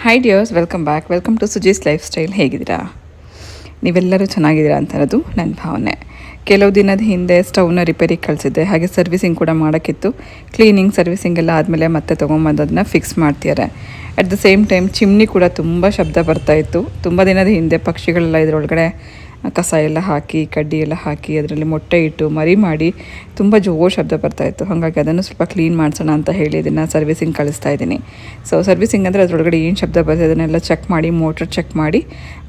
Hi dears, welcome to Suji's life style. ಹೇಗಿದ್ದೀರಾ? ನೀವೆಲ್ಲರೂ ಚೆನ್ನಾಗಿದ್ದೀರಾ ಅಂತ ಅನ್ನೋದು ನನ್ನ ಭಾವನೆ. ಕೆಲವು ದಿನದ ಹಿಂದೆ ಸ್ಟವ್ನ ರಿಪೇರಿಗೆ ಕಳಿಸಿದ್ದೆ, ಹಾಗೆ ಸರ್ವಿಸಿಂಗ್ ಕೂಡ ಮಾಡೋಕ್ಕಿತ್ತು. ಕ್ಲೀನಿಂಗ್ ಸರ್ವಿಸಿಂಗ್ ಎಲ್ಲ ಆದಮೇಲೆ ಮತ್ತೆ ತೊಗೊಂಬಂದು ಅದನ್ನ ಫಿಕ್ಸ್ ಮಾಡ್ತಿದ್ದಾರೆ. At the same time chimney ಕೂಡ ತುಂಬ ಶಬ್ದ ಬರ್ತಾಯಿತ್ತು. ತುಂಬ ದಿನದ ಹಿಂದೆ ಪಕ್ಷಿಗಳೆಲ್ಲ ಇದರೊಳಗಡೆ ಕಸ ಎಲ್ಲ ಹಾಕಿ, ಕಡ್ಡಿ ಎಲ್ಲ ಹಾಕಿ, ಅದರಲ್ಲಿ ಮೊಟ್ಟೆ ಇಟ್ಟು ಮರಿ ಮಾಡಿ ತುಂಬ ಜೋರು ಶಬ್ದ ಬರ್ತಾಯಿತ್ತು. ಹಾಗಾಗಿ ಅದನ್ನು ಸ್ವಲ್ಪ ಕ್ಲೀನ್ ಮಾಡಿಸೋಣ ಅಂತ ಹೇಳಿ ಇದನ್ನು ಸರ್ವಿಸಿಂಗ್ ಕಳಿಸ್ತಾ ಇದ್ದೀನಿ. ಸೊ ಸರ್ವಿಸಿಂಗ್ ಅಂದರೆ ಅದರೊಳಗಡೆ ಏನು ಶಬ್ದ ಬರ್ತದೆ ಅದನ್ನೆಲ್ಲ ಚೆಕ್ ಮಾಡಿ, ಮೋಟ್ರ್ ಚೆಕ್ ಮಾಡಿ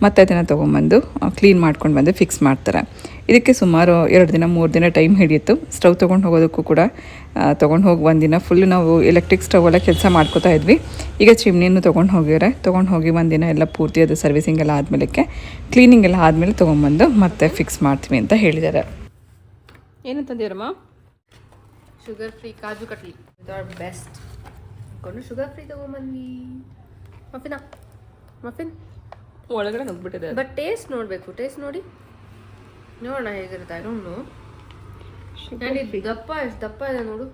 ಮತ್ತೆ ಅದನ್ನು ತೊಗೊಂಬಂದು ಕ್ಲೀನ್ ಮಾಡ್ಕೊಂಡು ಬಂದು ಫಿಕ್ಸ್ ಮಾಡ್ತಾರೆ. ಇದಕ್ಕೆ ಸುಮಾರು 2 ದಿನ 3 ದಿನ ಟೈಮ್ ಹಿಡಿಯಿತು. ಸ್ಟವ್ ತೊಗೊಂಡು ಹೋಗೋದಕ್ಕೂ ಕೂಡ ತೊಗೊಂಡು ಹೋಗಿ ಒಂದಿನ ಫುಲ್ ನಾವು ಎಲೆಕ್ಟ್ರಿಕ್ ಸ್ಟವೆಲ್ಲ ಕೆಲಸ ಮಾಡ್ಕೋತಾ ಇದ್ವಿ. ಈಗ ಚಿಮ್ನಿನೂ ತೊಗೊಂಡು ಹೋಗಿ ಒಂದಿನ ಎಲ್ಲ ಪೂರ್ತಿ ಅದು ಸರ್ವಿಸಿಂಗ್ ಎಲ್ಲ ಆದಮೇಲೆ, ಕ್ಲೀನಿಂಗ್ ಎಲ್ಲ ಆದಮೇಲೆ ತೊಗೊಂಬಂದು ಮತ್ತೆ ಫಿಕ್ಸ್ ಮಾಡ್ತೀವಿ ಅಂತ ಹೇಳಿದ್ದಾರೆ. ಏನು ತಂದಿರಮ್ಮ? Sugar free kaju katli, best ಕೊಂಡು ಶುಗರ್ ಫ್ರೀ ತೊಗೊಂಬಂದ್ವಿ. ಮಫಿನ್ ಒಳಗಡೆ ನುಗ್ಬಿಟ್ಟಿದೆ. ಬಟ್ ಟೇಸ್ಟ್ ನೋಡಬೇಕು, ಟೇಸ್ಟ್ ನೋಡಿ ನೋಡೋಣ ಹೇಗಿರುತ್ತೆ. ನೋಡು ದಪ್ಪ, ಎಷ್ಟು ದಪ್ಪ ಇದೆ ನೋಡು.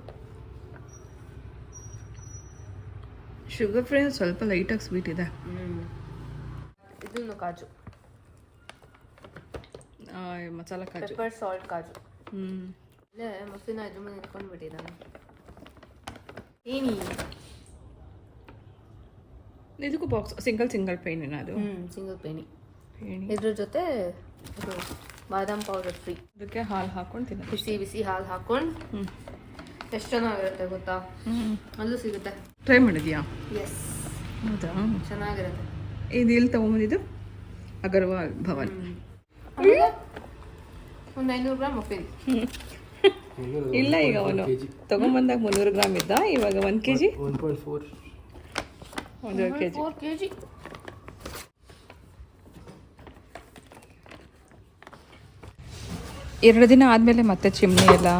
ಶುಗರ್ ಫ್ರೀ ಸ್ವಲ್ಪ ಲೈಟಾಗಿ ಸ್ವೀಟ್ ಇದೆ. ಇದನ್ನು ಕಾಜು, ಮಸಾಲ ಕಾಜು, ಪೆಪ್ಪರ್ ಸಾಲ್ಟ್ ಕಾಜು. ಇಲ್ಲೇ ಮಫಿನ ಇದ್ರ ಮೇಲೆ ನಿಂತ್ಕೊಂಡು ಬಿಟ್ಟಿದ್ದಾನೆ. ಏನಿ ಇದಕ್ಕೂ ಬಾಕ್ಸ್ ಸಿಂಗಲ್ ಪೇನಿನ ಅದು? ಸಿಂಗಲ್ ಪೇನಿ. ಇದ್ರ ಜೊತೆ ಇದು ಬಾದಾಮ್ ಪೌಡರ್ ಫ್ರೀ. ಅದಕ್ಕೆ ಹಾಲು ಹಾಕೊಂಡು ತಿನ್ನೋದು, ಬಿಸಿ ಹಾಲು ಹಾಕೊಂಡು. ಎಷ್ಟು ಚೆನ್ನಾಗಿರುತ್ತೆ ಗೊತ್ತಾ? ಅಲ್ಲೂ ಸಿಗುತ್ತೆ. ಟ್ರೈ ಮಾಡಿದ್ಯಾ? ಎಸ್. ಹೌದಾ? ಚೆನ್ನಾಗಿರುತ್ತೆ. ಇದು ಎಲ್ಲಿ ತೊಗೊಂಬಂದಿದ್ದು? ಅಗರ್ವಾಲ್ ಭವನ್. ಒಂದು 500 ಗ್ರಾಮ್ ಮಫಿನ್. ಇಲ್ಲ, ಈಗ ಅವನು ತೊಗೊಂಬಂದಾಗ 300 ಗ್ರಾಮ್ ಇದ್ದ, ಇವಾಗ 1 kg 1.4 kg. ಎರಡು ದಿನ ಆದಮೇಲೆ ಮತ್ತೆ ಚಿಮ್ನಿ ಎಲ್ಲ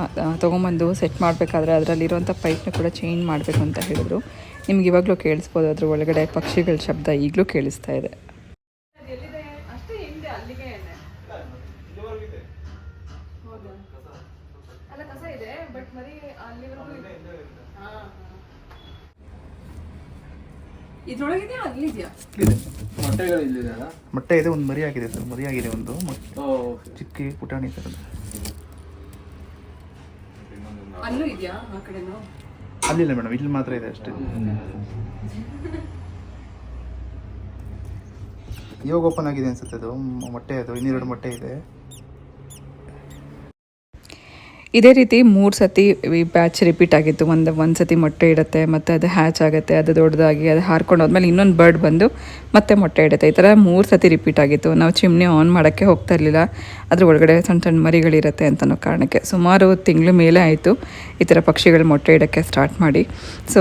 ತೊಗೊಂಬಂದು ಸೆಟ್ ಮಾಡಬೇಕಾದ್ರೆ ಅದರಲ್ಲಿರುವಂಥ ಪೈಪ್ನ ಕೂಡ ಚೇಂಜ್ ಮಾಡಬೇಕು ಅಂತ ಹೇಳಿದ್ರು. ನಿಮ್ಗೆ ಇವಾಗಲೂ ಕೇಳಿಸ್ಬೋದು, ಅದ್ರ ಒಳಗಡೆ ಪಕ್ಷಿಗಳ ಶಬ್ದ ಈಗಲೂ ಕೇಳಿಸ್ತಾ ಇದೆ. ಮೊಟ್ಟೆ ಇದೆ, ಒಂದು ಮರಿ ಆಗಿದೆ ಸರ್. ಮರಿ ಆಗಿದೆ ಒಂದು ಚಿಕ್ಕ ಪುಟಾಣಿ ಥರದ್ದು. ಅಲ್ಲಿಲ್ಲ ಮೇಡಮ್, ಇಲ್ಲಿ ಮಾತ್ರ ಇದೆ ಅಷ್ಟೇ. ಇವಾಗ ಓಪನ್ ಆಗಿದೆ ಅನ್ಸುತ್ತೆ ಅದು ಮೊಟ್ಟೆ. ಅದು 2 ಮೊಟ್ಟೆ ಇದೆ. ಇದೇ ರೀತಿ 3 ಸತಿ ಬ್ಯಾಚ್ ರಿಪೀಟ್ ಆಗಿತ್ತು. ಒಂದು ಸತಿ ಮೊಟ್ಟೆ ಇಡುತ್ತೆ, ಮತ್ತು ಅದು ಹ್ಯಾಚ್ ಆಗುತ್ತೆ, ಅದು ದೊಡ್ಡದಾಗಿ ಅದು ಹಾರ್ಕೊಂಡು ಹೋದ್ಮೇಲೆ ಇನ್ನೊಂದು ಬರ್ಡ್ ಬಂದು ಮತ್ತೆ ಮೊಟ್ಟೆ ಇಡುತ್ತೆ. ಈ ಥರ 3 ಸತಿ ರಿಪೀಟ್ ಆಗಿತ್ತು. ನಾವು ಚಿಮ್ನಿ ಆನ್ ಮಾಡೋಕ್ಕೆ ಹೋಗ್ತಾ ಇರಲಿಲ್ಲ, ಅದ್ರ ಒಳಗಡೆ ಸಣ್ಣ ಮರಿಗಳಿರುತ್ತೆ ಅಂತನೋ ಕಾರಣಕ್ಕೆ. ಸುಮಾರು ತಿಂಗಳ ಮೇಲೆ ಆಯಿತು ಈ ಥರ ಪಕ್ಷಿಗಳು ಮೊಟ್ಟೆ ಇಡೋಕ್ಕೆ ಸ್ಟಾರ್ಟ್ ಮಾಡಿ. ಸೊ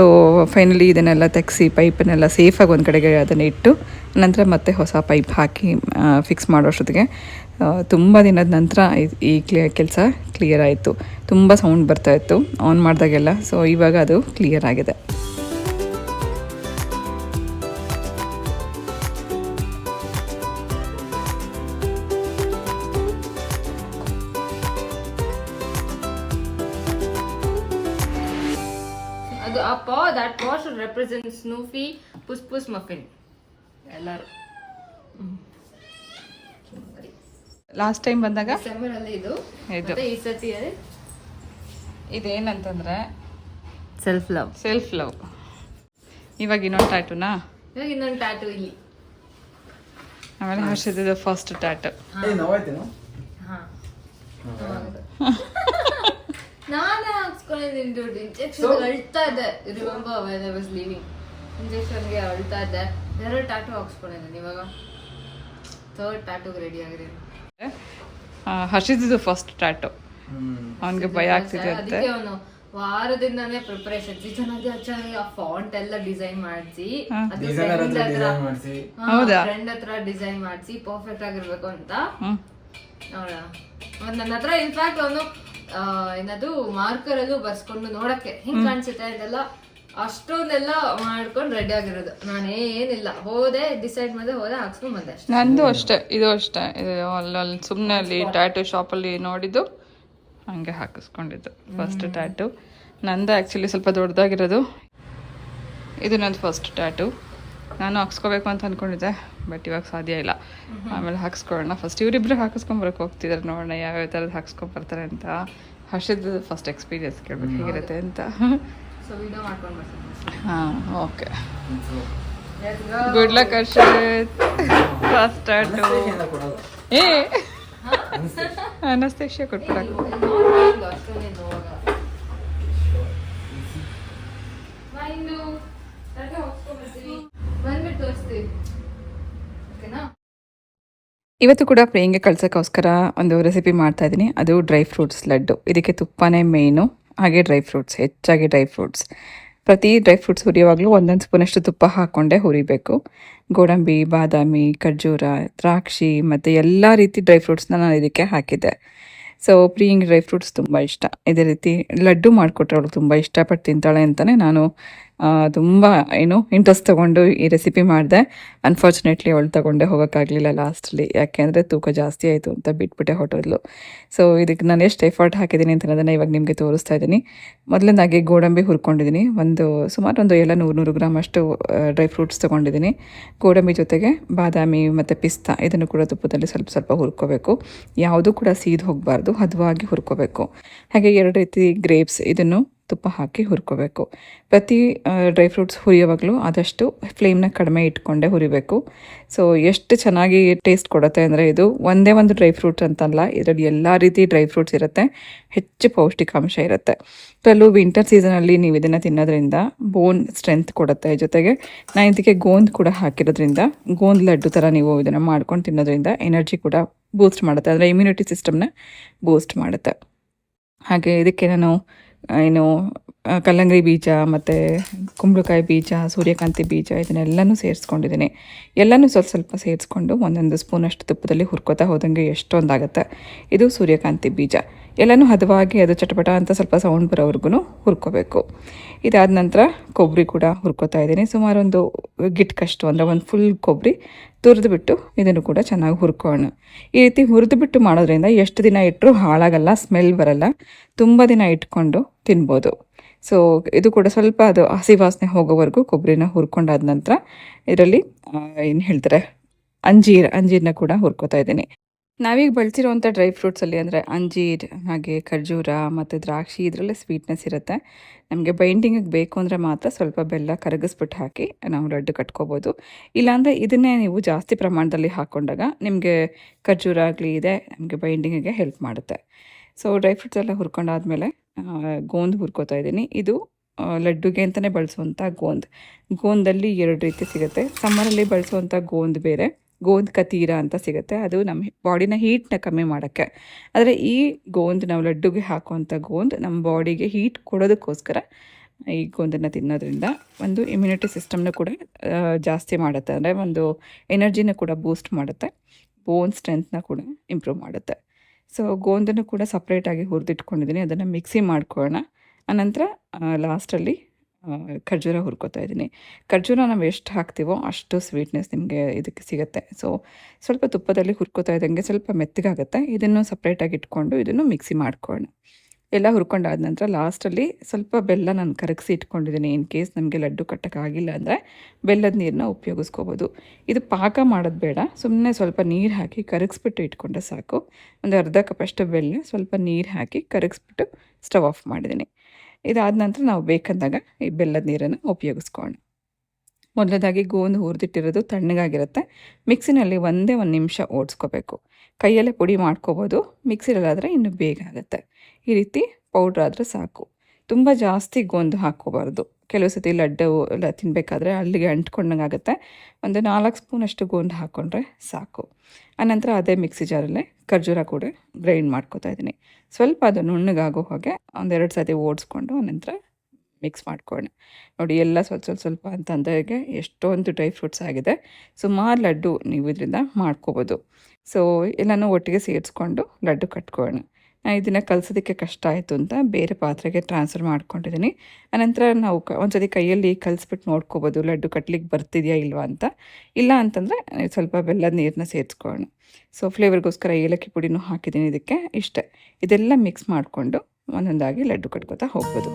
ಫೈನಲಿ ಇದನ್ನೆಲ್ಲ ತೆಗೆಸಿ ಪೈಪನ್ನೆಲ್ಲ ಸೇಫಾಗಿ ಒಂದು ಕಡೆಗೆ ಅದನ್ನು ಇಟ್ಟು ನಂತರ ಮತ್ತೆ ಹೊಸ ಪೈಪ್ ಹಾಕಿ ಫಿಕ್ಸ್ ಮಾಡೋಷ್ಟೊತ್ತಿಗೆ ತುಂಬ ದಿನದ ನಂತರ ಈ ಕೆಲಸ ಕ್ಲಿಯರ್ ಆಯಿತು. ತುಂಬ ಸೌಂಡ್ ಬರ್ತಾಯಿತ್ತು ಆನ್ ಮಾಡಿದಾಗೆಲ್ಲ. ಸೊ ಇವಾಗ ಅದು ಕ್ಲಿಯರ್ ಆಗಿದೆ. ಅದು ಆ paw, that paw should represent Snoopy, Puss Muffin. ಎಲ್ಲರೂ ಲಾಸ್ಟ್ ಟೈಮ್ ಬಂದಾಗ ಡಿಸೆಂಬರ್ ಅಲ್ಲಿ ಇದು ಈ ಸತಿ ಇದೇನಂತಂದ್ರೆ ಸೆಲ್ಫ್ ಲವ್. ಇವಾಗ ಇನ್ನೊಂದು ಟ್ಯಾಟೂನಾ? ಇವಾಗ ಇನ್ನೊಂದು ಟ್ಯಾಟೂ ಇಲ್ಲಿ. ಆಮೇಲೆ ಹರ್ಷಿದ್ದು ಫಸ್ಟ್ ಟ್ಯಾಟೂ. ನಾನೇ ಹಾಕ್ಸ್ಕೊಂಡಿದ್ದೀನಿ ದುಡ್ಡು. ಇಂಜೆಕ್ಷನ್ ಅಳ್ತಾ ಇದೆ. Remember when I was living, ಇಂಜೆಕ್ಷನ್ಗೆ ಅಳ್ತಾ ಇದ್ದೆ. 2 ಟ್ಯಾಟೂ ಹಾಕ್ಸ್ಕೊಂಡಿದ್ದೀನಿ. ಇವಾಗ 3rd ಟ್ಯಾಟೂಗೆ ರೆಡಿ ಆಗಿದೆ. ಹರ್ಷಿದ್ದು ಫಸ್ಟ್ ಟ್ಯಾಟೂ. ಅವನಿಗೆ ಭಯ ಆಗ್ತಿದೆ ಅಂತ ಅದಕ್ಕೆ ಅವನು ವಾರದಿಂದಾನೇ ಪ್ರಿಪರೇಷನ್. ಚೆನ್ನಾಗಿ ಆ ಫಾಂಟ್ ಎಲ್ಲ ಡಿಸೈನ್ ಮಾಡಿಸಿ, ಫ್ರೆಂಡ್ ಹತ್ರ ಡಿಸೈನ್ ಮಾಡಿಸಿ ಪರ್ಫೆಕ್ಟ್ ಆಗಿರ್ಬೇಕು ಅಂತ ನೋಡ. ನನ್ನ ಹತ್ರ ಇನ್ಫ್ಯಾಕ್ಟ್ ಅವನು ಏನದು ಮಾರ್ಕರ್ ಅಲ್ಲೂ ಬರ್ಸ್ಕೊಂಡು ನೋಡಕ್ಕೆ ಹಿಂಗ್ ಕಾಣಿಸುತ್ತೆ ಅದೆಲ್ಲ ಅಷ್ಟೊಂದೆಲ್ಲ ಮಾಡ್ಕೊಂಡು ರೆಡಿ ಆಗಿರೋದು. ನಾನೇನಿಲ್ಲ, ಹೋದೆ ಡಿಸೈಡ್ ಮಾಡಿದೆ, ಹೋದೆ ಹಾಕ್ಸ್ಕೊಂಡ್ ಬಂದೆ. ನಂದು ಅಷ್ಟೇ, ಇದು ಅಷ್ಟೇ. ಅಲ್ಲಿ ಸುಮ್ಮನೆ ಅಲ್ಲಿ ಟ್ಯಾಟೂ ಶಾಪಲ್ಲಿ ನೋಡಿದ್ದು ಹಂಗೆ ಹಾಕಿಸ್ಕೊಂಡಿದ್ದು ಫಸ್ಟ್ ಟ್ಯಾಟೂ. ನಂದು ಆ್ಯಕ್ಚುಲಿ ಸ್ವಲ್ಪ ದೊಡ್ಡದಾಗಿರೋದು. ಇದು ನಂದು ಫಸ್ಟ್ ಟ್ಯಾಟೂ. ನಾನು ಹಾಕ್ಸ್ಕೋಬೇಕು ಅಂತ ಅಂದ್ಕೊಂಡಿದ್ದೆ, ಬಟ್ ಇವಾಗ ಸಾಧ್ಯ ಇಲ್ಲ. ಆಮೇಲೆ ಹಾಕ್ಸ್ಕೊಳ್ಳೋಣ. ಫಸ್ಟ್ ಇವರಿಬ್ಬರು ಹಾಕಿಸ್ಕೊಂಬರಕ್ಕೆ ಹೋಗ್ತಿದ್ದಾರೆ, ನೋಡೋಣ ಯಾವ್ಯಾವ ಥರದ್ದು ಹಾಕ್ಸ್ಕೊಂಬರ್ತಾರೆ ಅಂತ. ಹರ್ಷದ ಫಸ್ಟ್ ಎಕ್ಸ್ಪೀರಿಯನ್ಸ್ ಕೇಳ್ಬೇಕು ಹೇಗಿರುತ್ತೆ ಅಂತ. ಸೊ ವಿಡಿಯೋ ಮಾಡ್ಕೊಂಡು ಬರ್ತೀನಿ. ಹಾಂ, okay. Good luck Harshit. Fast start. ಏ ಅನಸ್ತೇಶಿಯಾ ಕೊಟ್ಬಿಡಕ್ಕೆ ಅಷ್ಟೊಂದೇನು ಬಂದ್ಬಿಟ್ಟು ತೋರಿಸ್ತೀವಿ, ಓಕೆನಾ? ಇವತ್ತು ಕೂಡ ಪ್ರಿಯಂಗೆ ಕಳ್ಸೋಕ್ಕೋಸ್ಕರ ಒಂದು ರೆಸಿಪಿ ಮಾಡ್ತಾಯಿದ್ದೀನಿ. ಅದು ಡ್ರೈ ಫ್ರೂಟ್ಸ್ ಲಡ್ಡು. ಇದಕ್ಕೆ ತುಪ್ಪನೇ ಮೇಯ್ನು, ಹಾಗೆ ಡ್ರೈ ಫ್ರೂಟ್ಸ್, ಹೆಚ್ಚಾಗಿ ಡ್ರೈ ಫ್ರೂಟ್ಸ್. ಪ್ರತಿ ಡ್ರೈ ಫ್ರೂಟ್ಸ್ ಹುರಿಯುವಾಗಲೂ ಒಂದೊಂದು ಸ್ಪೂನಷ್ಟು ತುಪ್ಪ ಹಾಕ್ಕೊಂಡೇ ಹುರಿಬೇಕು. ಗೋಡಂಬಿ, ಬಾದಾಮಿ, ಖರ್ಜೂರ, ದ್ರಾಕ್ಷಿ ಮತ್ತು ಎಲ್ಲ ರೀತಿ ಡ್ರೈ ಫ್ರೂಟ್ಸ್ನ ನಾನು ಇದಕ್ಕೆ ಹಾಕಿದ್ದೆ. ಸೊ ಪ್ರಿಯಂಗೆ ಡ್ರೈ ಫ್ರೂಟ್ಸ್ ತುಂಬ ಇಷ್ಟ. ಇದೇ ರೀತಿ ಲಡ್ಡು ಮಾಡಿಕೊಟ್ರೆ ಅವಳು ತುಂಬ ಇಷ್ಟಪಟ್ಟು ತಿಂತಾಳೆ ಅಂತಲೇ ನಾನು ತುಂಬ ಇಂಟ್ರೆಸ್ಟ್ ತೊಗೊಂಡು ಈ ರೆಸಿಪಿ ಮಾಡಿದೆ. ಅನ್ಫಾರ್ಚುನೇಟ್ಲಿ ಅವಳು ತೊಗೊಂಡೇ ಹೋಗೋಕ್ಕಾಗಲಿಲ್ಲ ಲಾಸ್ಟಲ್ಲಿ, ಯಾಕೆಂದರೆ ತೂಕ ಜಾಸ್ತಿ ಆಯಿತು ಅಂತ ಬಿಟ್ಬಿಟ್ಟೆ ಹೊಟ್ಟೋದ್ಲು. ಸೊ ಇದಕ್ಕೆ ನಾನು ಎಷ್ಟು ಎಫರ್ಟ್ ಹಾಕಿದ್ದೀನಿ ಅಂತ ಅನ್ನೋದನ್ನು ಇವಾಗ ನಿಮಗೆ ತೋರಿಸ್ತಾ ಇದ್ದೀನಿ. ಮೊದಲನೇದಾಗಿ ಗೋಡಂಬಿ ಹುರ್ಕೊಂಡಿದ್ದೀನಿ. ಸುಮಾರು ಒಂದು 100 ಗ್ರಾಮ್ ಅಷ್ಟು ಡ್ರೈ ಫ್ರೂಟ್ಸ್ ತೊಗೊಂಡಿದ್ದೀನಿ. ಗೋಡಂಬಿ ಜೊತೆಗೆ ಬಾದಾಮಿ ಮತ್ತು ಪಿಸ್ತಾ ಇದನ್ನು ಕೂಡ ತುಪ್ಪದಲ್ಲಿ ಸ್ವಲ್ಪ ಸ್ವಲ್ಪ ಹುರ್ಕೋಬೇಕು. ಯಾವುದೂ ಕೂಡ ಸೀದು ಹೋಗಬಾರ್ದು, ಹದವಾಗಿ ಹುರ್ಕೋಬೇಕು. ಹಾಗೆ 2 ರೀತಿ ಗ್ರೇಪ್ಸ್, ಇದನ್ನು ತುಪ್ಪ ಹಾಕಿ ಹುರ್ಕೋಬೇಕು. ಪ್ರತಿ ಡ್ರೈ ಫ್ರೂಟ್ಸ್ ಹುರಿಯೋವಾಗಲೂ ಆದಷ್ಟು ಫ್ಲೇಮ್ನ ಕಡಿಮೆ ಇಟ್ಕೊಂಡೇ ಹುರಿಬೇಕು. ಸೊ ಎಷ್ಟು ಚೆನ್ನಾಗಿ ಟೇಸ್ಟ್ ಕೊಡುತ್ತೆ ಅಂದರೆ, ಇದು ಒಂದೇ ಒಂದು ಡ್ರೈ ಫ್ರೂಟ್ ಅಂತಲ್ಲ, ಇದರಲ್ಲಿ ಎಲ್ಲ ರೀತಿ ಡ್ರೈ ಫ್ರೂಟ್ಸ್ ಇರುತ್ತೆ, ಹೆಚ್ಚು ಪೌಷ್ಟಿಕಾಂಶ ಇರುತ್ತೆ. ಸೊ ಅಲ್ಲೂ ವಿಂಟರ್ ಸೀಸನಲ್ಲಿ ನೀವು ಇದನ್ನು ತಿನ್ನೋದ್ರಿಂದ ಬೋನ್ ಸ್ಟ್ರೆಂತ್ ಕೊಡುತ್ತೆ. ಜೊತೆಗೆ ನಾನು ಇದಕ್ಕೆ ಗೋಂದ್ ಕೂಡ ಹಾಕಿರೋದ್ರಿಂದ, ಗೋಂದ್ ಲಡ್ಡು ಥರ ನೀವು ಇದನ್ನು ಮಾಡ್ಕೊಂಡು ತಿನ್ನೋದ್ರಿಂದ ಎನರ್ಜಿ ಕೂಡ ಬೂಸ್ಟ್ ಮಾಡುತ್ತೆ, ಅಂದರೆ ಇಮ್ಯುನಿಟಿ ಸಿಸ್ಟಮ್ನ ಬೂಸ್ಟ್ ಮಾಡುತ್ತೆ. ಹಾಗೆ ಇದಕ್ಕೆ ನಾನು ಕಲ್ಲಂಗಡಿ ಬೀಜ ಮತ್ತು ಕುಂಬಳಕಾಯಿ ಬೀಜ, ಸೂರ್ಯಕಾಂತಿ ಬೀಜ ಇದನ್ನೆಲ್ಲನೂ ಸೇರಿಸ್ಕೊಂಡಿದ್ದೀನಿ. ಎಲ್ಲನೂ ಸ್ವಲ್ಪ ಸೇರಿಸ್ಕೊಂಡು ಒಂದೊಂದು ಸ್ಪೂನಷ್ಟು ತುಪ್ಪದಲ್ಲಿ ಹುರ್ಕೋತಾ ಹೋದಂಗೆ ಎಷ್ಟೊಂದಾಗುತ್ತೆ. ಇದು ಸೂರ್ಯಕಾಂತಿ ಬೀಜ. ಎಲ್ಲನೂ ಹದವಾಗಿ ಅದು ಚಟಪಟ ಅಂತ ಸ್ವಲ್ಪ ಸೌಂಡ್ ಬರೋವರೆಗೂ ಹುರ್ಕೋಬೇಕು. ಇದಾದ ನಂತರ ಕೊಬ್ಬರಿ ಕೂಡ ಹುರ್ಕೋತಾ ಇದ್ದೀನಿ. ಸುಮಾರು ಒಂದು ಗಿಟ್ಕಷ್ಟು, ಅಂದರೆ ಒಂದು ಫುಲ್ ಕೊಬ್ಬರಿ ತುರಿದ್ಬಿಟ್ಟು ಇದನ್ನು ಕೂಡ ಚೆನ್ನಾಗಿ ಹುರ್ಕೋಣ. ಈ ರೀತಿ ಹುರಿದುಬಿಟ್ಟು ಮಾಡೋದ್ರಿಂದ ಎಷ್ಟು ದಿನ ಇಟ್ಟರೂ ಹಾಳಾಗಲ್ಲ, ಸ್ಮೆಲ್ ಬರಲ್ಲ, ತುಂಬ ದಿನ ಇಟ್ಕೊಂಡು ತಿನ್ಬೋದು. ಸೊ ಇದು ಕೂಡ ಸ್ವಲ್ಪ ಅದು ಹಸಿ ವಾಸನೆ ಹೋಗೋವರೆಗೂ ಕೊಬ್ಬರಿನ ಹುರ್ಕೊಂಡಾದ ನಂತರ ಇದರಲ್ಲಿ ಏನು ಹೇಳ್ತಾರೆ ಅಂಜೀರನ್ನ ಕೂಡ ಹುರ್ಕೋತಾ ಇದ್ದೀನಿ. ನಾವೀಗ ಬಳಸಿರೋವಂಥ ಡ್ರೈ ಫ್ರೂಟ್ಸಲ್ಲಿ ಅಂದರೆ ಅಂಜೀರ್, ಹಾಗೆ ಖರ್ಜೂರ ಮತ್ತು ದ್ರಾಕ್ಷಿ, ಇದರಲ್ಲೇ ಸ್ವೀಟ್ನೆಸ್ ಇರುತ್ತೆ. ನಮಗೆ ಬೈಂಡಿಂಗಿಗೆ ಬೇಕು ಅಂದರೆ ಮಾತ್ರ ಸ್ವಲ್ಪ ಬೆಲ್ಲ ಕರಗಿಸ್ಬಿಟ್ಟು ಹಾಕಿ ನಾವು ಲಡ್ಡು ಕಟ್ಕೋಬೋದು. ಇಲ್ಲಾಂದರೆ ಇದನ್ನೇ ನೀವು ಜಾಸ್ತಿ ಪ್ರಮಾಣದಲ್ಲಿ ಹಾಕ್ಕೊಂಡಾಗ ನಿಮಗೆ ಖರ್ಜೂರ ಆಗಲಿ ಇದೆ ನಮಗೆ ಬೈಂಡಿಂಗಿಗೆ ಹೆಲ್ಪ್ ಮಾಡುತ್ತೆ. ಸೊ ಡ್ರೈ ಫ್ರೂಟ್ಸ್ ಎಲ್ಲ ಹುರ್ಕೊಂಡಾದ್ಮೇಲೆ ಗೋಂದ್ ಹುರ್ಕೋತಾ ಇದ್ದೀನಿ. ಇದು ಲಡ್ಡುಗೆ ಅಂತಲೇ ಬಳಸುವಂಥ ಗೋಂದಲ್ಲಿ 2 ರೀತಿ ಸಿಗುತ್ತೆ. ಸಮ್ಮರಲ್ಲಿ ಬಳಸುವಂಥ ಗೋಂದ್ ಬೇರೆ, ಗೋಂದ್ ಕತೀರ ಅಂತ ಸಿಗುತ್ತೆ, ಅದು ನಮ್ಮ ಬಾಡಿನ ಹೀಟ್ನ ಕಮ್ಮಿ ಮಾಡೋಕ್ಕೆ. ಆದರೆ ಈ ಗೋಂದ್ ನಾವು ಲಡ್ಡುಗೆ ಹಾಕುವಂಥ ಗೋಂದ್ ನಮ್ಮ ಬಾಡಿಗೆ ಹೀಟ್ ಕೊಡೋದಕ್ಕೋಸ್ಕರ ಈ ಗೋಂದನ್ನು ತಿನ್ನೋದ್ರಿಂದ ಒಂದು ಇಮ್ಯುನಿಟಿ ಸಿಸ್ಟಮ್ನ ಕೂಡ ಜಾಸ್ತಿ ಮಾಡುತ್ತೆ, ಅಂದರೆ ಒಂದು ಎನರ್ಜಿನ ಕೂಡ ಬೂಸ್ಟ್ ಮಾಡುತ್ತೆ, ಬೋನ್ ಸ್ಟ್ರೆಂತ್ನ ಕೂಡ ಇಂಪ್ರೂವ್ ಮಾಡುತ್ತೆ. ಸೊ ಗೋಂದನ್ನು ಕೂಡ ಸಪ್ರೇಟಾಗಿ ಹುರಿದಿಟ್ಕೊಂಡಿದ್ದೀನಿ, ಅದನ್ನು ಮಿಕ್ಸಿ ಮಾಡ್ಕೊಳ್ಳೋಣ. ಆನಂತರ ಲಾಸ್ಟಲ್ಲಿ ಖರ್ಜೂರ ಹುರ್ಕೋತಾ ಇದ್ದೀನಿ. ಖರ್ಜೂರ ನಾವು ಎಷ್ಟು ಹಾಕ್ತೀವೋ ಅಷ್ಟು ಸ್ವೀಟ್ನೆಸ್ ನಿಮಗೆ ಇದಕ್ಕೆ ಸಿಗುತ್ತೆ. ಸೊ ಸ್ವಲ್ಪ ತುಪ್ಪದಲ್ಲಿ ಹುರ್ಕೋತಾ ಇದ್ದಂಗೆ ಸ್ವಲ್ಪ ಮೆತ್ತಗಾಗುತ್ತೆ. ಇದನ್ನು ಸಪ್ರೇಟಾಗಿ ಇಟ್ಕೊಂಡು ಇದನ್ನು ಮಿಕ್ಸಿ ಮಾಡ್ಕೊಳ್ಳೋಣ. ಎಲ್ಲ ಹುರ್ಕೊಂಡಾದ ನಂತರ ಲಾಸ್ಟಲ್ಲಿ ಸ್ವಲ್ಪ ಬೆಲ್ಲ ನಾನು ಕರಗಿಸಿ ಇಟ್ಕೊಂಡಿದ್ದೀನಿ. ಇನ್ ಕೇಸ್ ನಮಗೆ ಲಡ್ಡು ಕಟ್ಟೋಕ್ಕಾಗಿಲ್ಲ ಅಂದರೆ ಬೆಲ್ಲದ ನೀರನ್ನ ಉಪಯೋಗಿಸ್ಕೋಬೋದು. ಇದು ಪಾಕ ಮಾಡೋದು ಬೇಡ, ಸುಮ್ಮನೆ ಸ್ವಲ್ಪ ನೀರು ಹಾಕಿ ಕರಗಿಸ್ಬಿಟ್ಟು ಇಟ್ಕೊಂಡ್ರೆ ಸಾಕು. ಒಂದು ಅರ್ಧ ಕಪ್ಪಷ್ಟು ಬೆಲ್ಲ, ಸ್ವಲ್ಪ ನೀರು ಹಾಕಿ ಕರಗಿಸ್ಬಿಟ್ಟು ಸ್ಟವ್ ಆಫ್ ಮಾಡಿದ್ದೀನಿ. ಇದಾದ ನಂತರ ನಾವು ಬೇಕಂದಾಗ ಈ ಬೆಲ್ಲದ ನೀರನ್ನು ಉಪಯೋಗಿಸ್ಕೊಳ್ಳೋಣ. ಮೊದಲದಾಗಿ ಗೋಂದು ಹುರಿದಿಟ್ಟಿರೋದು ತಣ್ಣಗಾಗಿರುತ್ತೆ. ಮಿಕ್ಸಿನಲ್ಲಿ 1 ನಿಮಿಷ ಓಡಿಸ್ಕೋಬೇಕು. ಕೈಯಲ್ಲೇ ಪುಡಿ ಮಾಡ್ಕೋಬೋದು, ಮಿಕ್ಸಿರಲ್ಲಾದರೆ ಇನ್ನೂ ಬೇಗ ಆಗುತ್ತೆ. ಈ ರೀತಿ ಪೌಡ್ರ್ ಆದರೆ ಸಾಕು. ತುಂಬ ಜಾಸ್ತಿ ಗೋಂದು ಹಾಕ್ಕೋಬಾರ್ದು. ಕೆಲವು ಸತಿ ಲಡ್ಡು ಎಲ್ಲ ತಿನ್ನಬೇಕಾದ್ರೆ ಅಲ್ಲಿಗೆ ಅಂಟ್ಕೊಂಡಂಗೆ ಆಗುತ್ತೆ. ಒಂದು 4 ಸ್ಪೂನಷ್ಟು ಗೋಂದು ಹಾಕ್ಕೊಂಡ್ರೆ ಸಾಕು. ಆನಂತರ ಅದೇ ಮಿಕ್ಸಿ ಜಾರಲ್ಲೇ ಖರ್ಜೂರ ಕೂಡ ಗ್ರೈಂಡ್ ಮಾಡ್ಕೋತಾ ಇದ್ದೀನಿ. ಸ್ವಲ್ಪ ಅದು ನುಣ್ಣಗಾಗೋ ಹಾಗೆ 1-2 ಸತಿ ಓಡಿಸ್ಕೊಂಡು ಆನಂತರ ಮಿಕ್ಸ್ ಮಾಡ್ಕೊಳ್ಳೋಣ. ನೋಡಿ, ಎಲ್ಲ ಸ್ವಲ್ಪ ಅಂತ ಅಂದಾಗೆ ಎಷ್ಟೊಂದು ಡ್ರೈ ಫ್ರೂಟ್ಸ್ ಆಗಿದೆ. ಸುಮಾರು ಲಡ್ಡು ನೀವು ಇದರಿಂದ ಮಾಡ್ಕೋಬೋದು. ಸೊ ಎಲ್ಲನೂ ಒಟ್ಟಿಗೆ ಸೇರಿಸ್ಕೊಂಡು ಲಡ್ಡು ಕಟ್ಕೊಳ್ಳೋಣ. ನಾನು ಇದನ್ನು ಕಲಿಸೋದಕ್ಕೆ ಕಷ್ಟ ಆಯಿತು ಅಂತ ಬೇರೆ ಪಾತ್ರೆಗೆ ಟ್ರಾನ್ಸ್ಫರ್ ಮಾಡ್ಕೊಂಡಿದ್ದೀನಿ. ಆನಂತರ ನಾವು ಒಂದ್ಸತಿ ಕೈಯಲ್ಲಿ ಕಲಿಸ್ಬಿಟ್ಟು ನೋಡ್ಕೋಬೋದು ಲಡ್ಡು ಕಟ್ಲಿಕ್ಕೆ ಬರ್ತಿದೆಯಾ ಇಲ್ವಾ ಅಂತ. ಇಲ್ಲ ಅಂತಂದರೆ ಸ್ವಲ್ಪ ಬೆಲ್ಲದ ನೀರನ್ನ ಸೇರಿಸ್ಕೊಳ್ಳೋಣ. ಸೊ ಫ್ಲೇವರ್ಗೋಸ್ಕರ ಏಲಕ್ಕಿ ಪುಡಿನೂ ಹಾಕಿದ್ದೀನಿ ಇದಕ್ಕೆ. ಇಷ್ಟೇ, ಇದೆಲ್ಲ ಮಿಕ್ಸ್ ಮಾಡಿಕೊಂಡು ಒಂದೊಂದಾಗಿ ಲಡ್ಡು ಕಟ್ಕೋತಾ ಹೋಗ್ಬೋದು.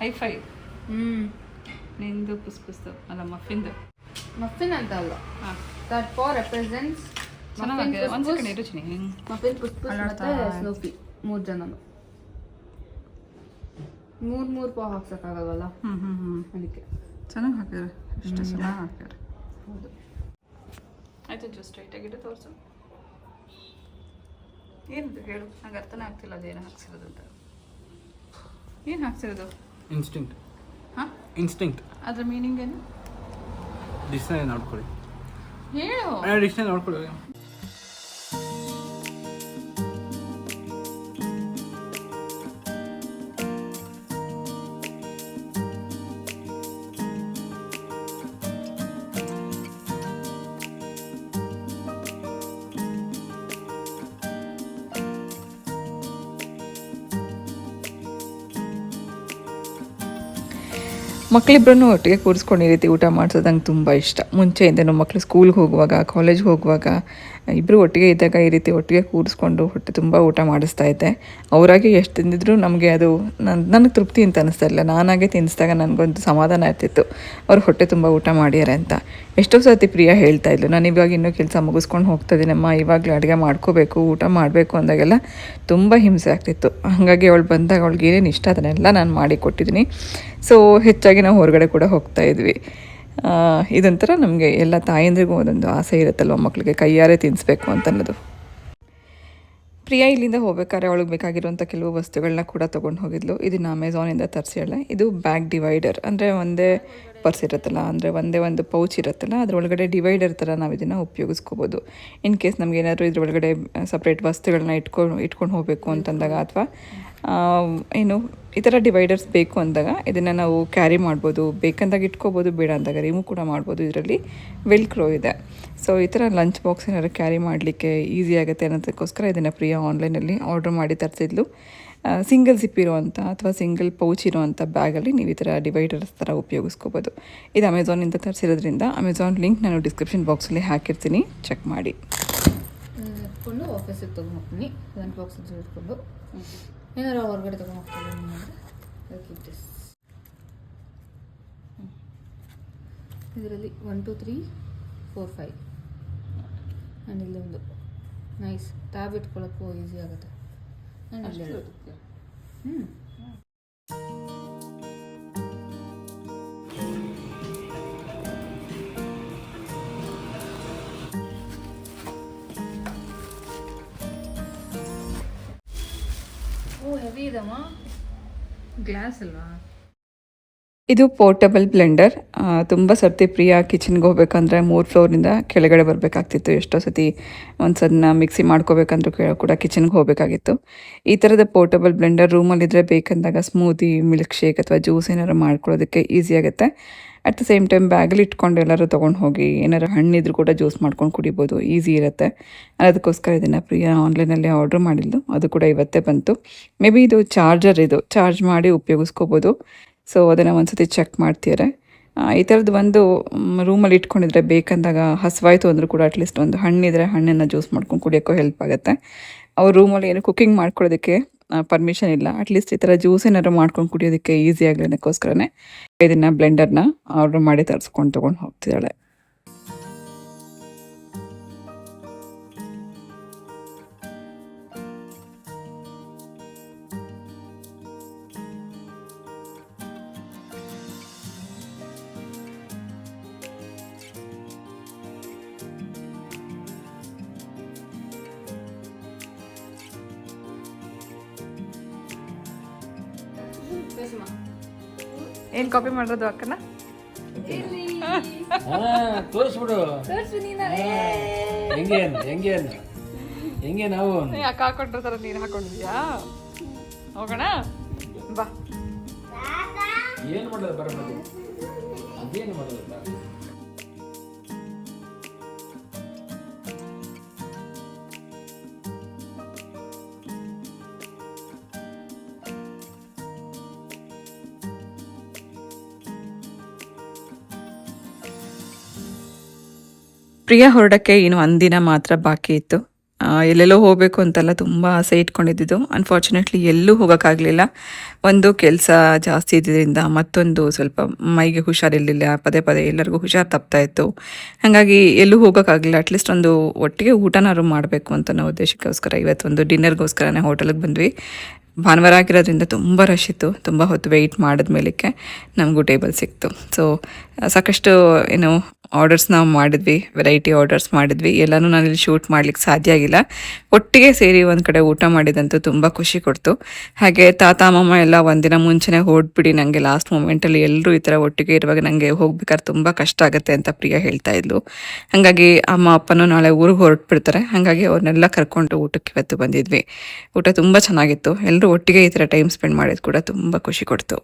ಹೈಫೈ. ನಿಂದು ಪುಸ್ ಪುಸ್ತು ಅಲ್ಲ ಮಫಿಂದು. ಮಫಿನ್ ಅಂತ ಅಲ್ಲ, ದಟ್ ಪಾ ರೆಪ್ರೆಸೆಂಟ್ಸ್ ಚೆನ್ನಾಗಿದೆ. ಒಂದು ಸೆಕೆಂಡ್ ಇರು ಚಿನಿ. ಮಫಿನ್ ಪುಸ್ ಪುಸ್ ಮತ್ತೆ ಸ್ನೂಪಿ 3 ಜನನು. 3 ಪಾ ಹಾಕ್ಸಕ್ಕಾಗಲ್ವಲ್ಲ, ಅದಕ್ಕೆ ಚೆನ್ನಾಗಿ ಹಾಕಿದ್ದಾರೆ. ಎಷ್ಟು ಚೆನ್ನಾಗಿ ಹಾಕಿದ್ದಾರೆ. ಹೌದು ಆಯಿತು. ಜಸ್ಟ್ ಸ್ಟ್ರೈಟಾಗಿಟ್ಟು ತೋರಿಸು. ಏನಿದು ಹೇಳು, ನಂಗೆ ಅರ್ಥನೇ ಆಗ್ತಿಲ್ಲ ಅದೇನು ಹಾಕ್ಸಿರೋದು ಅಂತ. ಏನು ಹಾಕ್ಸಿರೋದು? ಇನ್ಸ್ಟಿಂಕ್ಟ್. ಹಾಂ, ಇನ್ಸ್ಟಿಂಕ್ಟ್. ಅದ್ರ ಮೀನಿಂಗ್ ಏನು? ಡಿಕ್ಷನರಿ ನೋಡ್ಕೊಳ್ಳಿ. ಹೇಳು. ಡಿಕ್ಷನರಿ ನೋಡ್ಕೊಳ್ಳಿ. ಮಕ್ಕಳಿಬ್ಬರನ್ನು ಒಟ್ಟಿಗೆ ಕೂರಿಸ್ಕೊಂಡು ಈ ರೀತಿ ಊಟ ಮಾಡಿಸೋದು ನಂಗೆ ತುಂಬ ಇಷ್ಟ. ಮುಂಚೆಯಿಂದನೂ ಮಕ್ಕಳು ಸ್ಕೂಲ್ಗೆ ಹೋಗುವಾಗ, ಕಾಲೇಜ್ಗೆ ಹೋಗುವಾಗ ಇಬ್ಬರು ಒಟ್ಟಿಗೆ ಇದ್ದಾಗ ಈ ರೀತಿ ಒಟ್ಟಿಗೆ ಕೂರಿಸ್ಕೊಂಡು ಹೊಟ್ಟೆ ತುಂಬ ಊಟ ಮಾಡಿಸ್ತಾ ಇದ್ದೆ. ಅವರಾಗೆ ಎಷ್ಟು ತಿಂದಿದ್ರು ನಮಗೆ ಅದು ನನಗೆ ತೃಪ್ತಿ ಅಂತ ಅನ್ನಿಸ್ತಾ ಇಲ್ಲ. ನಾನಾಗೆ ತಿನ್ನಿಸಿದಾಗ ನನಗೊಂದು ಸಮಾಧಾನ ಇರ್ತಿತ್ತು, ಅವ್ರು ಹೊಟ್ಟೆ ತುಂಬ ಊಟ ಮಾಡ್ಯಾರೆ ಅಂತ. ಎಷ್ಟೋ ಸರ್ತಿ ಪ್ರಿಯಾ ಹೇಳ್ತಾ ಇದ್ಲು, ನಾನು ಇವಾಗ ಇನ್ನೂ ಕೆಲಸ ಮುಗಿಸ್ಕೊಂಡು ಹೋಗ್ತಾ ಇದ್ದೀನಮ್ಮ, ಇವಾಗಲೇ ಅಡುಗೆ ಮಾಡ್ಕೋಬೇಕು, ಊಟ ಮಾಡಬೇಕು ಅಂದಾಗೆಲ್ಲ ತುಂಬ ಹಿಂಸೆ ಆಗ್ತಿತ್ತು. ಹಾಗಾಗಿ ಅವಳು ಬಂದಾಗ ಅವಳಿಗೆ ಏನೇನು ಇಷ್ಟ ಅದನ್ನೆಲ್ಲ ನಾನು ಮಾಡಿ ಕೊಟ್ಟಿದ್ದೀನಿ. ಸೊ ಹೆಚ್ಚಾಗಿ ನಾವು ಹೊರಗಡೆ ಕೂಡ ಹೋಗ್ತಾ ಇದ್ವಿ. ಇದೊಂಥರ ನಮಗೆ ಎಲ್ಲ ತಾಯಂದ್ರಿಗೂ ಒಂದೊಂದು ಆಸೆ ಇರುತ್ತಲ್ವ, ಮಕ್ಕಳಿಗೆ ಕೈಯಾರೆ ತಿನ್ನಿಸ್ಬೇಕು ಅಂತ ಅನ್ನೋದು. ಪ್ರಿಯಾ ಇಲ್ಲಿಂದ ಹೋಗ್ಬೇಕಾದ್ರೆ ಅವಳಿಗೆ ಬೇಕಾಗಿರುವಂಥ ಕೆಲವು ವಸ್ತುಗಳನ್ನ ಕೂಡ ತೊಗೊಂಡು ಹೋಗಿದ್ಲು. ಇದನ್ನು ಅಮೆಝಾನಿಂದ ತರಿಸಿಳೆ. ಇದು ಬ್ಯಾಗ್ ಡಿವೈಡರ್, ಅಂದರೆ ಒಂದೇ ಪರ್ಸ್ ಇರುತ್ತಲ್ಲ, ಅಂದರೆ ಒಂದೇ ಒಂದು ಪೌಚ್ ಇರುತ್ತಲ್ಲ, ಅದರೊಳಗಡೆ ಡಿವೈಡರ್ ಥರ ನಾವು ಇದನ್ನು ಉಪಯೋಗಿಸ್ಕೋಬೋದು. ಇನ್ ಕೇಸ್ ನಮಗೇನಾದರೂ ಇದರೊಳಗಡೆ ಸಪ್ರೇಟ್ ವಸ್ತುಗಳನ್ನ ಇಟ್ಕೊಂಡು ಹೋಗಬೇಕು ಅಂತಂದಾಗ, ಅಥವಾ ಏನು ಈ ಥರ ಡಿವೈಡರ್ಸ್ ಬೇಕು ಅಂದಾಗ ಇದನ್ನು ನಾವು ಕ್ಯಾರಿ ಮಾಡ್ಬೋದು. ಬೇಕಂದಾಗ ಇಟ್ಕೋಬೋದು, ಬೇಡ ಅಂದಾಗ ರಿಮೂವ್ ಕೂಡ ಮಾಡ್ಬೋದು. ಇದರಲ್ಲಿ ವೆಲ್ಕ್ರೋ ಇದೆ. ಸೊ ಈ ಥರ ಲಂಚ್ ಬಾಕ್ಸ್ ಏನಾದ್ರು ಕ್ಯಾರಿ ಮಾಡಲಿಕ್ಕೆ ಈಸಿ ಆಗುತ್ತೆ ಅನ್ನೋದಕ್ಕೋಸ್ಕರ ಇದನ್ನು ಪ್ರಿಯಾ ಆನ್ಲೈನಲ್ಲಿ ಆರ್ಡ್ರ್ ಮಾಡಿ ತರಿಸಿದ್ಲು. ಸಿಂಗಲ್ ಜಿಪ್ ಇರೋವಂಥ ಅಥವಾ ಸಿಂಗಲ್ ಪೌಚ್ ಇರೋವಂಥ ಬ್ಯಾಗಲ್ಲಿ ನೀವು ಈ ಥರ ಡಿವೈಡರ್ಸ್ ಥರ ಉಪಯೋಗಿಸ್ಕೋಬೋದು. ಇದು ಅಮೆಝಾನಿಂದ ತರಿಸಿರೋದ್ರಿಂದ ಅಮೆಝಾನ್ ಲಿಂಕ್ ನಾನು ಡಿಸ್ಕ್ರಿಪ್ಷನ್ ಬಾಕ್ಸಲ್ಲಿ ಹಾಕಿರ್ತೀನಿ, ಚೆಕ್ ಮಾಡಿ. ಇಟ್ಕೊಂಡು ಆಫೀಸಿಗೆ ತೊಗೊಂಡು ಹೋಗ್ತೀನಿ. ಲಂಚ್ ಬಾಕ್ಸ್ ಇಟ್ಕೊಂಡು ಏನಾರು ಹೊರಗಡೆ ತೊಗೊಂಡು ಹೋಗ್ತೀನಿ. ಇದರಲ್ಲಿ 1 2 3 4 5 ಆ್ಯಂಡ್ ಇಲ್ಲೊಂದು ನೈಸ್ ಟ್ಯಾಬ್ ಇಟ್ಕೊಳ್ಳೋಕ್ಕೂ ಈಸಿ ಆಗುತ್ತೆ. ಹೆವಿ ಇದಮ್ಮ, ಗ್ಲಾಸ್ ಅಲ್ವಾ? ಇದು ಪೋರ್ಟಬಲ್ ಬ್ಲೆಂಡರ್. ತುಂಬ ಸರ್ತಿ ಪ್ರಿಯಾ ಕಿಚನ್ಗೆ ಹೋಗ್ಬೇಕಂದ್ರೆ 3 ಫ್ಲೋರಿಂದ ಕೆಳಗಡೆ ಬರಬೇಕಾಗ್ತಿತ್ತು. ಎಷ್ಟೋ ಸತಿ ಒಂದು ಸಣ್ಣ ಮಿಕ್ಸಿ ಮಾಡ್ಕೋಬೇಕಂದ್ರೂ ಕೂಡ ಕಿಚನ್ಗೆ ಹೋಗಬೇಕಾಗಿತ್ತು. ಈ ಥರದ ಪೋರ್ಟಬಲ್ ಬ್ಲೆಂಡರ್ ರೂಮಲ್ಲಿದ್ದರೆ ಬೇಕಂದಾಗ ಸ್ಮೂದಿ, ಮಿಲ್ಕ್ ಶೇಕ್ ಅಥವಾ ಜ್ಯೂಸ್ ಏನಾದ್ರು ಮಾಡ್ಕೊಳ್ಳೋದಕ್ಕೆ ಈಸಿ ಆಗುತ್ತೆ. ಅಟ್ ದ ಸೇಮ್ ಟೈಮ್ ಬ್ಯಾಗಲ್ಲಿ ಇಟ್ಕೊಂಡು ಎಲ್ಲರೂ ತೊಗೊಂಡು ಹೋಗಿ ಏನಾರು ಹಣ್ಣಿದ್ರು ಕೂಡ ಜ್ಯೂಸ್ ಮಾಡ್ಕೊಂಡು ಕುಡಿಬೋದು, ಈಸಿ ಇರುತ್ತೆ. ಅದಕ್ಕೋಸ್ಕರ ಇದನ್ನು ಪ್ರಿಯಾ ಆನ್ಲೈನಲ್ಲಿ ಆರ್ಡ್ರ್ ಮಾಡಿದ್ದು. ಅದು ಕೂಡ ಇವತ್ತೇ ಬಂತು. ಮೇ ಬಿ ಇದು ಚಾರ್ಜರ್, ಇದು ಚಾರ್ಜ್ ಮಾಡಿ ಉಪಯೋಗಿಸ್ಕೋಬೋದು. ಸೊ ಅದನ್ನು ಒಂದು ಸತಿ ಚೆಕ್ ಮಾಡ್ತಿದ್ದಾರೆ. ಈ ಥರದ್ದು ಒಂದು ರೂಮಲ್ಲಿ ಇಟ್ಕೊಂಡಿದ್ರೆ ಬೇಕಂದಾಗ ಹಸಿವಾಯ್ತು ಅಂದರೂ ಕೂಡ ಅಟ್ಲೀಸ್ಟ್ ಒಂದು ಹಣ್ಣಿದ್ರೆ ಹಣ್ಣನ್ನು ಜ್ಯೂಸ್ ಮಾಡ್ಕೊಂಡು ಕುಡಿಯೋಕ್ಕೂ ಹೆಲ್ಪ್ ಆಗುತ್ತೆ. ಅವ್ರ ರೂಮಲ್ಲಿ ಏನು ಕುಕ್ಕಿಂಗ್ ಮಾಡ್ಕೊಳ್ಳೋದಕ್ಕೆ ಪರ್ಮಿಷನ್ ಇಲ್ಲ, ಅಟ್ಲೀಸ್ಟ್ ಈ ಥರ ಜ್ಯೂಸ್ ಏನಾದ್ರು ಮಾಡ್ಕೊಂಡು ಕುಡಿಯೋದಕ್ಕೆ ಈಸಿ ಆಗಲಿ ಅನ್ನೋಕ್ಕೋಸ್ಕರನೇ ಇದನ್ನು ಬ್ಲೆಂಡರ್ನ ಆರ್ಡ್ರ್ ಮಾಡಿ ತರಿಸ್ಕೊಂಡು ತೊಗೊಂಡು ಹೋಗ್ತಿದ್ದಾಳೆ. ಏನು ಕಾಪಿ ಮಾಡೋದು ಅಕ್ಕನ? ತೋರಿಸ್ಬಿಡು ಹೆಂಗೆ ನಾವು ಯಾಕೆ ಹಾಕೊಂಡಿರ್ತಾರ, ನೀನು ಹಾಕೊಂಡಿದ್ಯಾ? ಹೋಗೋಣ ಬಾ. ಏನು ಮಾಡೋದು ಬರ ಅದೇನು ಮಾಡೋದು. ಪ್ರಿಯಾ ಹೊರಡಕ್ಕೆ ಇನ್ನು ಒಂದಿನ ಮಾತ್ರ ಬಾಕಿ ಇತ್ತು. ಎಲ್ಲೆಲ್ಲೋ ಹೋಗಬೇಕು ಅಂತೆಲ್ಲ ತುಂಬ ಆಸೆ ಇಟ್ಕೊಂಡಿದ್ದು. ಅನ್ಫಾರ್ಚುನೇಟ್ಲಿ ಎಲ್ಲೂ ಹೋಗೋಕ್ಕಾಗಲಿಲ್ಲ. ಒಂದು ಕೆಲಸ ಜಾಸ್ತಿ ಇದ್ದಿದ್ದರಿಂದ, ಮತ್ತೊಂದು ಸ್ವಲ್ಪ ಮೈಗೆ ಹುಷಾರಿರಲಿಲ್ಲ, ಪದೇ ಪದೇ ಎಲ್ಲರಿಗೂ ಹುಷಾರು ತಪ್ತಾ ಇತ್ತು. ಹಾಗಾಗಿ ಎಲ್ಲೂ ಹೋಗೋಕ್ಕಾಗಲಿಲ್ಲ. ಅಟ್ಲೀಸ್ಟ್ ಒಂದು ಒಟ್ಟಿಗೆ ಊಟನಾದ್ರು ಮಾಡಬೇಕು ಅಂತ ನಾವು ಉದ್ದೇಶಕ್ಕೋಸ್ಕರ ಇವತ್ತೊಂದು ಡಿನ್ನರ್ಗೋಸ್ಕರನೇ ಹೋಟೆಲಿಗೆ ಬಂದ್ವಿ. ಭಾನುವಾರ ಆಗಿರೋದ್ರಿಂದ ತುಂಬ ರಶ್ ಇತ್ತು. ತುಂಬ ಹೊತ್ತು ವೆಯ್ಟ್ ಮಾಡಿದ ಮೇಲಕ್ಕೆ ನಮಗೂ ಟೇಬಲ್ ಸಿಕ್ತು. ಸೊ ಸಾಕಷ್ಟು ಏನು ಆರ್ಡರ್ಸ್ ನಾವು ಮಾಡಿದ್ವಿ, ವೆರೈಟಿ ಆರ್ಡರ್ಸ್ ಮಾಡಿದ್ವಿ. ಎಲ್ಲನೂ ನಾನಿಲ್ಲಿ ಶೂಟ್ ಮಾಡ್ಲಿಕ್ಕೆ ಸಾಧ್ಯ ಆಗಿಲ್ಲ. ಒಟ್ಟಿಗೆ ಸೇರಿ ಒಂದು ಕಡೆ ಊಟ ಮಾಡಿದಂತೂ ತುಂಬ ಖುಷಿ ಕೊಡ್ತು. ಹಾಗೆ ತಾತ ಮಾಮ ಎಲ್ಲ ಒಂದಿನ ಮುಂಚೆನೇ ಹೊರಟ್ಬಿಡಿ, ನನಗೆ ಲಾಸ್ಟ್ ಮೂಮೆಂಟಲ್ಲಿ ಎಲ್ಲರೂ ಈ ಥರ ಒಟ್ಟಿಗೆ ಇರುವಾಗ ನನಗೆ ಹೋಗ್ಬೇಕಾದ್ರೆ ತುಂಬ ಕಷ್ಟ ಆಗುತ್ತೆ ಅಂತ ಪ್ರಿಯಾ ಹೇಳ್ತಾ ಇದ್ಲು. ಹಾಗಾಗಿ ಅಮ್ಮ ಅಪ್ಪನೂ ನಾಳೆ ಊರಿಗೆ ಹೊರಟ್ಬಿಡ್ತಾರೆ. ಹಾಗಾಗಿ ಅವ್ರನ್ನೆಲ್ಲ ಕರ್ಕೊಂಡು ಊಟಕ್ಕೆ ಇವತ್ತು ಬಂದಿದ್ವಿ. ಊಟ ತುಂಬ ಚೆನ್ನಾಗಿತ್ತು. ಎಲ್ಲರೂ ಒಟ್ಟಿಗೆ ಈ ಥರ ಟೈಮ್ ಸ್ಪೆಂಡ್ ಮಾಡಿದ್ದು ಕೂಡ ತುಂಬ ಖುಷಿ ಕೊಡ್ತು.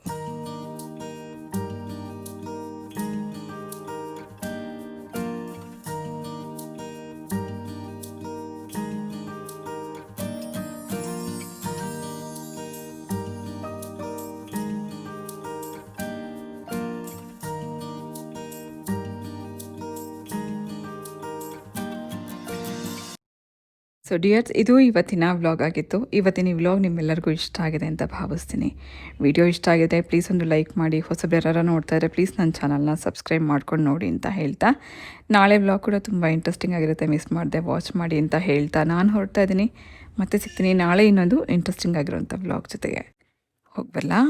ಸೊ ಡಿಯರ್ಸ್, ಇದು ಇವತ್ತಿನ ವ್ಲಾಗ್ ಆಗಿತ್ತು. ಇವತ್ತಿನ ಈ ವ್ಲಾಗ್ ನಿಮ್ಮೆಲ್ಲರಿಗೂ ಇಷ್ಟ ಆಗಿದೆ ಅಂತ ಭಾವಿಸ್ತೀನಿ. ವಿಡಿಯೋ ಇಷ್ಟ ಆಗಿದೆ ಪ್ಲೀಸ್ ಒಂದು ಲೈಕ್ ಮಾಡಿ. ಹೊಸಬ್ರು ನೋಡ್ತಾ ಇದ್ದರೆ ಪ್ಲೀಸ್ ನನ್ನ ಚಾನಲ್ನ ಸಬ್ಸ್ಕ್ರೈಬ್ ಮಾಡ್ಕೊಂಡು ನೋಡಿ ಅಂತ ಹೇಳ್ತಾ, ನಾಳೆ ವ್ಲಾಗ್ ಕೂಡ ತುಂಬ ಇಂಟ್ರೆಸ್ಟಿಂಗ್ ಆಗಿರುತ್ತೆ, ಮಿಸ್ ಮಾಡಿದೆ ವಾಚ್ ಮಾಡಿ ಅಂತ ಹೇಳ್ತಾ ನಾನು ಹೊರಡ್ತಾ ಇದ್ದೀನಿ. ಮತ್ತೆ ಸಿಗ್ತೀನಿ ನಾಳೆ ಇನ್ನೊಂದು ಇಂಟ್ರೆಸ್ಟಿಂಗ್ ಆಗಿರೋಂಥ ವ್ಲಾಗ್ ಜೊತೆಗೆ. ಹೋಗ್ಬರಲಾ?